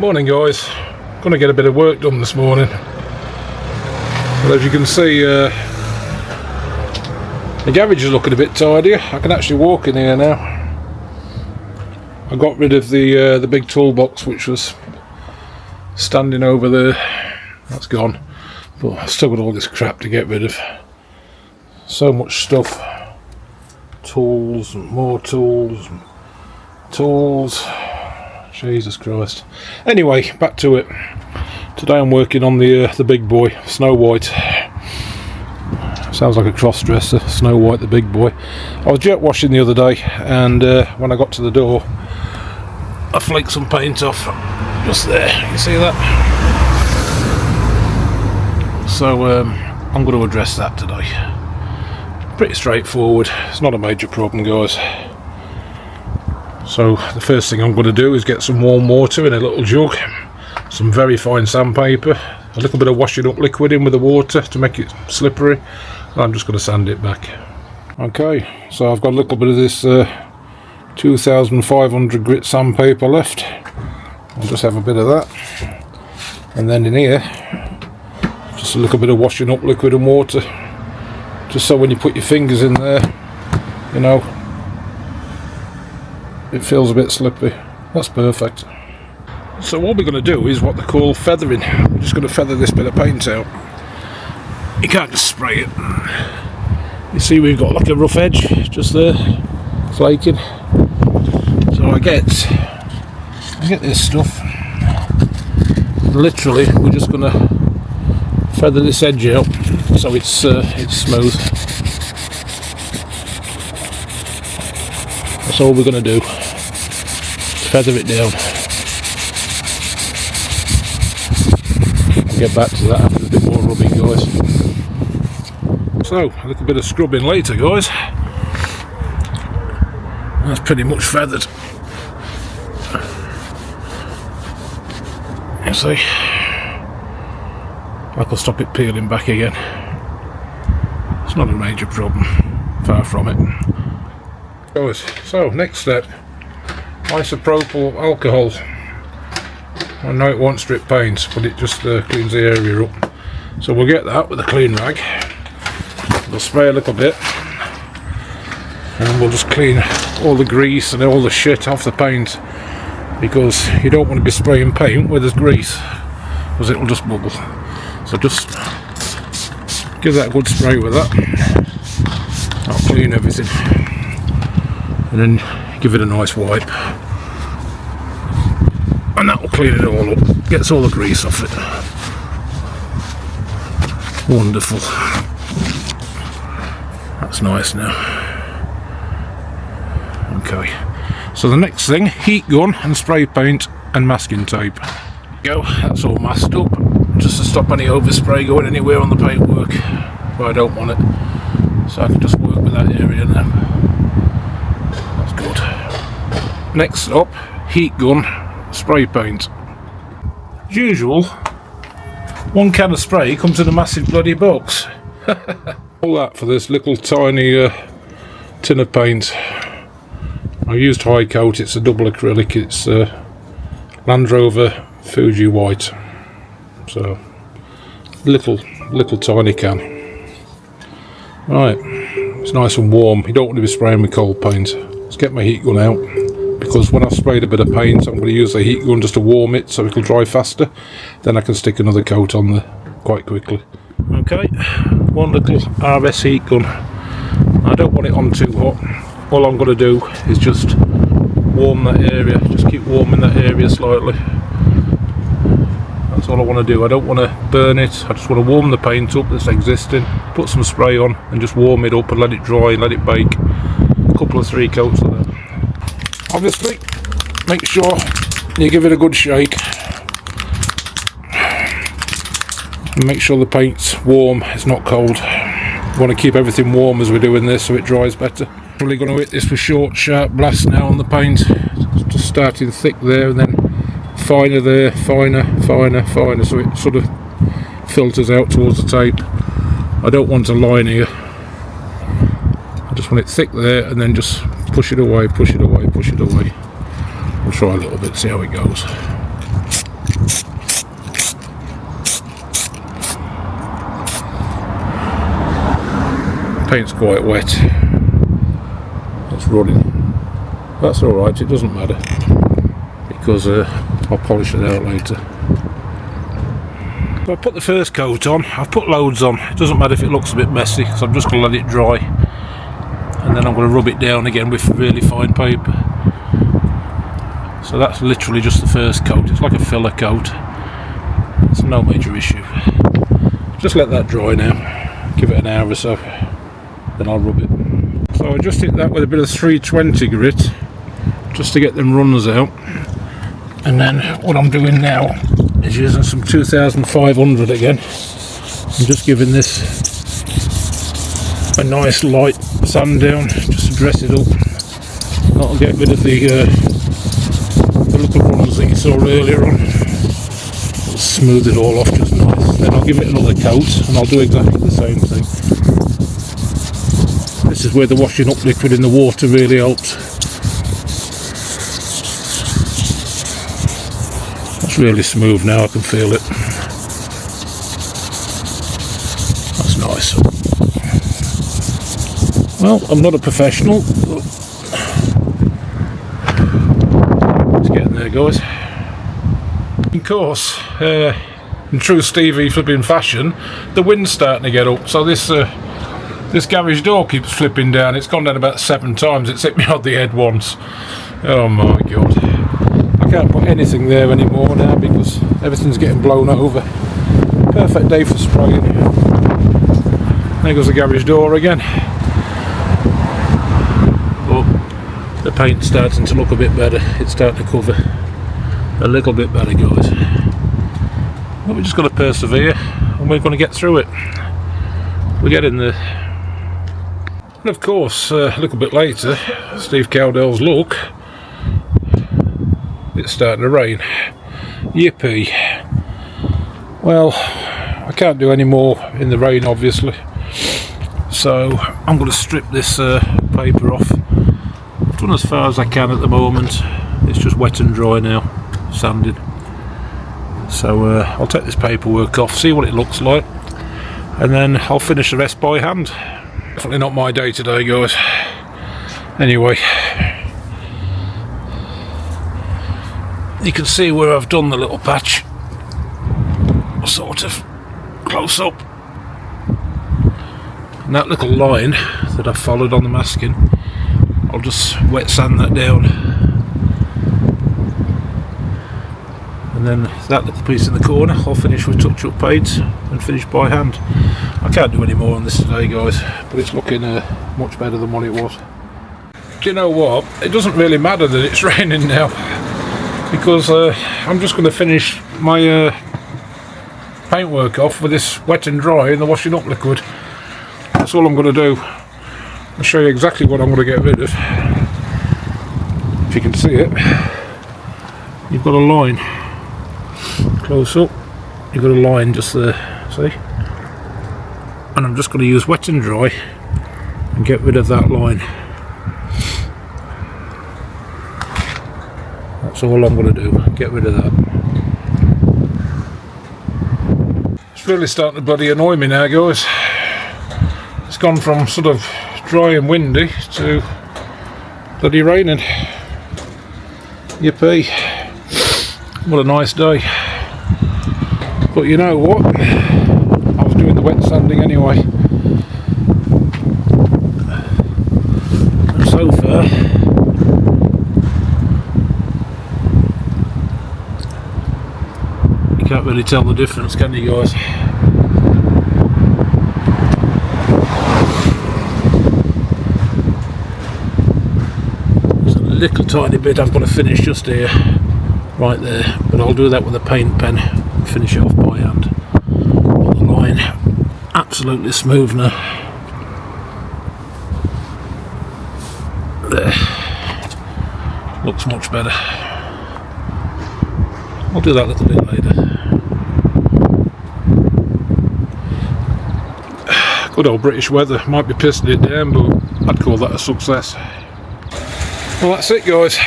Morning guys, gonna get a bit of work done this morning. Well, as you can see, the garage is looking a bit tidier. I can actually walk in here now. I got rid of the big toolbox which was standing over there. That's gone, but I've still got all this crap to get rid of. So much stuff, tools and more tools and tools. Jesus Christ. Anyway, back to it. Today I'm working on the big boy, Snow White. Sounds like a cross-dresser, Snow White the big boy. I was jet washing the other day, and when I got to the door, I flaked some paint off just there. You see that? So I'm going to address that today. Pretty straightforward. It's not a major problem, guys. So the first thing I'm going to do is get some warm water in a little jug, some very fine sandpaper, a little bit of washing up liquid in with the water to make it slippery, and I'm just going to sand it back. Okay, so I've got a little bit of this 2500 grit sandpaper left. I'll just have a bit of that, and then in here just a little bit of washing up liquid and water, just so when you put your fingers in there, you know, it feels a bit slippy. That's perfect. So what we're going to do is what they call feathering. We're just going to feather this bit of paint out. You can't just spray it. You see we've got like a rough edge just there, flaking. So I get this stuff. Literally, we're just going to feather this edge out so it's smooth. That's all we're going to do. Feather it down. I'll get back to that after a bit more rubbing, guys. So, a little bit of scrubbing later, guys. That's pretty much feathered. You see? I can stop it peeling back again. It's not a major problem. Far from it. Guys, so next step. Isopropyl alcohol. I know it won't strip paint, but it just cleans the area up. So we'll get that with a clean rag. We'll spray a little bit, and we'll just clean all the grease and all the shit off the paint, because you don't want to be spraying paint where there's grease, because it'll just bubble. So just give that a good spray with that. That'll clean everything, and then give it a nice wipe, and that will clean it all up, gets all the grease off it. Wonderful. That's nice now. Okay, so the next thing, heat gun and spray paint and masking tape. Go, that's all masked up, just to stop any overspray going anywhere on the paintwork where I don't want it. So I can just work with that area now. Next up, heat gun, spray paint. As usual, one can of spray comes in a massive bloody box. All that for this little tiny tin of paint. I used High Coat, it's a double acrylic, it's Land Rover Fuji White. So, little tiny can. Right, it's nice and warm, you don't want to be spraying with cold paint. Let's get my heat gun out, because when I've sprayed a bit of paint, I'm going to use the heat gun just to warm it so it'll dry faster. Then I can stick another coat on there quite quickly. Okay, one little RS heat gun. I don't want it on too hot. All I'm going to do is just warm that area, just keep warming that area slightly. That's all I want to do. I don't want to burn it, I just want to warm the paint up that's existing, put some spray on and just warm it up and let it dry, let it bake. A couple of 3 coats of that. Obviously, make sure you give it a good shake. And make sure the paint's warm, it's not cold. You want to keep everything warm as we're doing this so it dries better. Probably going to hit this with short, sharp blasts now on the paint. Just starting thick there and then finer there, finer, so it sort of filters out towards the tape. I don't want a line here. I just want it thick there and then just push it away, push it away, push it away. We'll try a little bit, see how it goes. Paint's quite wet. It's running. That's alright, it doesn't matter, because I'll polish it out later. So I put the first coat on. I've put loads on. It doesn't matter if it looks a bit messy, because I'm just going to let it dry, and then I'm going to rub it down again with really fine paper. So that's literally just the first coat. It's like a filler coat. It's no major issue. Just let that dry now. Give it an hour or so, then I'll rub it. So I just hit that with a bit of 320 grit, just to get them runners out. And then what I'm doing now is using some 2500 again. I'm just giving this a nice light sand down, just to dress it up. That'll get rid of the little runners that you saw earlier on. It'll smooth it all off just nice. Then I'll give it another coat and I'll do exactly the same thing. This is where the washing up liquid in the water really helps. It's really smooth now, I can feel it. That's nice. Well, I'm not a professional, but it's getting there, guys. Of course, in true Stevie flipping fashion, the wind's starting to get up, so this garage door keeps flipping down. It's gone down about 7 times. It's hit me on the head once. Oh my god. I can't put anything there anymore now because everything's getting blown over. Perfect day for spraying. There goes the garage door again. But the paint's starting to look a bit better. It's starting to cover a little bit better, guys. But we've just got to persevere and we're going to get through it. We're getting there. And of course, a little bit later, Steve Cowdell's luck, it's starting to rain. Yippee. Well, I can't do any more in the rain, obviously, so I'm going to strip this paper off. I've done as far as I can at the moment. It's just wet and dry now, sanded. So I'll take this paperwork off, see what it looks like, and then I'll finish the rest by hand. Definitely not my day today, guys. Anyway, you can see where I've done the little patch, sort of close up, and that little line that I've followed on the masking, I'll just wet sand that down, and then that little piece in the corner I'll finish with touch-up paints and finish by hand. I can't do any more on this today, guys, but it's looking much better than what it was. Do you know what? It doesn't really matter that it's raining now, because I'm just going to finish my paintwork off with this wet and dry in the washing up liquid. That's all I'm going to do. I'll show you exactly what I'm going to get rid of. If you can see it, you've got a line. Close up, you've got a line just there, see? And I'm just going to use wet and dry and get rid of that line. That's all I'm going to do, get rid of that. It's really starting to bloody annoy me now, guys. It's gone from sort of dry and windy to bloody raining. Yippee. What a nice day. But you know what? I was doing the wet sanding anyway. And so far, you can't really tell the difference, can you, guys? There's a little tiny bit I've got to finish just here, right there, but I'll do that with a paint pen and finish it off by hand. But the line, absolutely smooth now. There, looks much better. I'll do that a little bit later. Good old British weather, might be pissing it down, but I'd call that a success. Well, that's it, guys.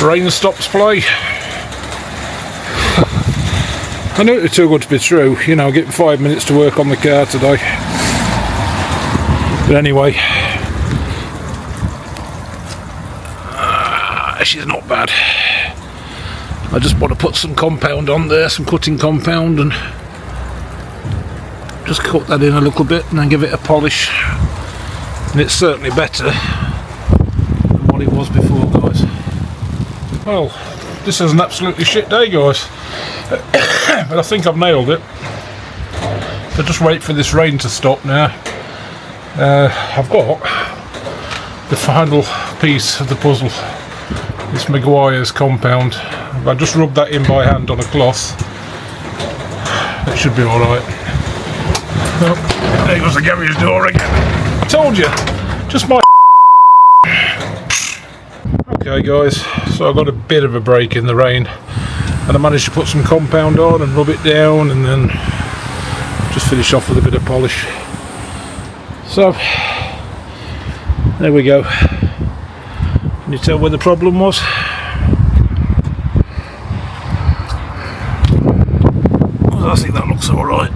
Rain stops play. I knew it was too good to be true, you know, getting 5 minutes to work on the car today. But anyway, she's not bad. I just want to put some compound on there, some cutting compound, and just cut that in a little bit and then give it a polish. And it's certainly better than what it was before, guys. Well, this is an absolutely shit day, guys. But I think I've nailed it. So just wait for this rain to stop now. I've got the final piece of the puzzle. This Maguire's compound. If I just rub that in by hand on a cloth, it should be alright. Oh, there goes the garage door again. I told you, just my Okay guys, so I got a bit of a break in the rain, and I managed to put some compound on and rub it down, and then just finish off with a bit of polish. So there we go. Can you tell where the problem was? Well, I think that looks alright.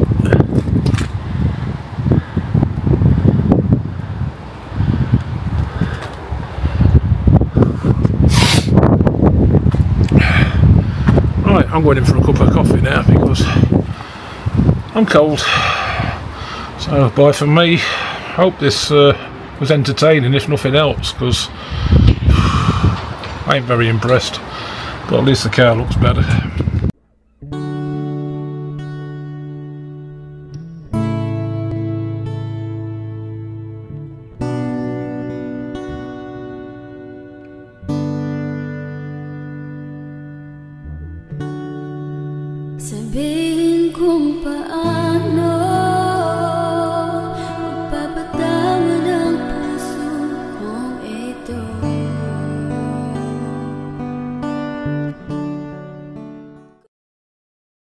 Right, I'm going in for a cup of coffee now because I'm cold. So bye from me. Hope this was entertaining, if nothing else, because I ain't very impressed, but at least the car looks better. To be